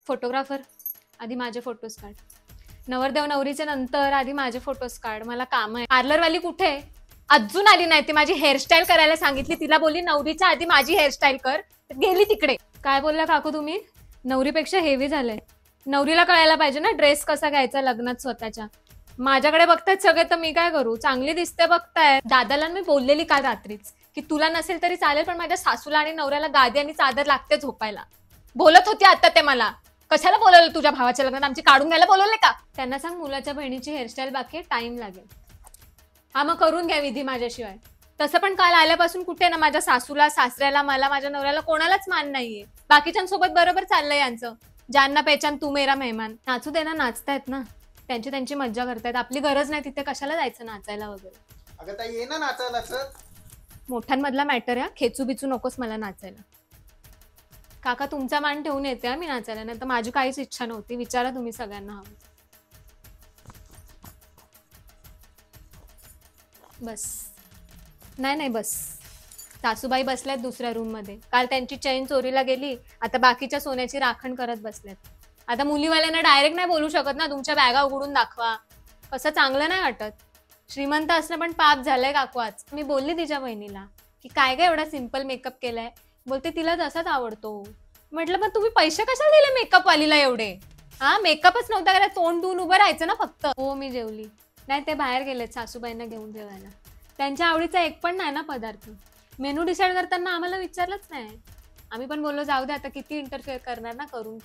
Photographer, आधी माझे photos काढ. नवरदेव नवरीच्या नंतर आधी माझे फोटोज काढ, मला काम आहे. पार्लरवाली कुठे? अजून आली नाही. ती माझी हेअरस्टाईल करायला सांगितली, तिला बोलली नवरीच्या आधी माझी हेअरस्टाईल कर, गेली तिकडे. काय बोलला काकू तुम्ही? नवरीपेक्षा हेवी झालंय. नवरीला कळायला पाहिजे ना ड्रेस कसा घ्यायचा लग्नात स्वतःच्या. माझ्याकडे बघतायत सगळे तर मी काय करू? चांगली दिसते बघताय. दादाला मी बोललेली काल रात्रीच की तुला नसेल तरी चालेल पण माझ्या सासूला आणि नवऱ्याला गादी आणि चादर लागते झोपायला. बोलत होती आता ते मला. कशाला बोलवलं तुझ्या भावाच्या लग्नात? आमची काढून घ्यायला बोलवले का? त्यांना सांग मुलाच्या बहिणीची हेअरस्टाईल बाकी आहे, टाइम लागेल. हा मग करून घ्या विधी माझ्याशिवाय. तसं पण काल आल्यापासून कुठे ना माझ्या सासूला, सासऱ्याला, मला, माझ्या नवऱ्याला कोणालाच मान नाहीये. बाकीच्यांसोबत बरोबर चाललंय यांचं. जानना पेहचान तू मेरा मेहमान. नाचू दे ना, नाचतायत ना, त्यांची मज्जा करतायत. आपली गरज नाही तिथे कशाला जायचं नाचायला वगैरे. अगं ताई ये ना नाचायला. सर मोठ्यांमधला मॅटर आहे, खेचू बिचू नकोस मला नाचायला. काका तुमचा मान ठेवून येते मी नाचायला, नाही तर माझी काहीच इच्छा नव्हती. विचारा तुम्ही सगळ्यांना हवं. बस नाही बस. सासूबाई बसल्यात दुसऱ्या रूम मध्ये. काल त्यांची चैन चोरीला गेली, आता बाकीच्या सोन्याची राखण करत बसल्यात. आता मुलीवाल्यांना डायरेक्ट नाही बोलू शकत ना तुमच्या बॅगा उघडून दाखवा, कसं चांगलं नाही वाटत. श्रीमंत असणं पण पाप झालंय काकू. आज मी बोलली तिच्या बहिणीला की काय काय एवढा सिंपल मेकअप केलाय. बोलते तिला तसाच आवडतो. म्हटलं पण तुम्ही पैसे कशाला दिले मेकअप वालीला एवढे? हा मेकअपच नव्हता करायला, तोंड धुवून उभं राहायचं ना फक्त. हो मी जेवली नाही, ते बाहेर गेलेत सासूबाईंना घेऊन जेवायला. त्यांच्या आवडीचा एक पण नाही ना पदार्थ. मेनू डिसाईड करताना आम्हाला विचारलंच नाही. आम्ही पण बोललो जाऊ दे आता, किती इंटरफेअर करणार ना करून.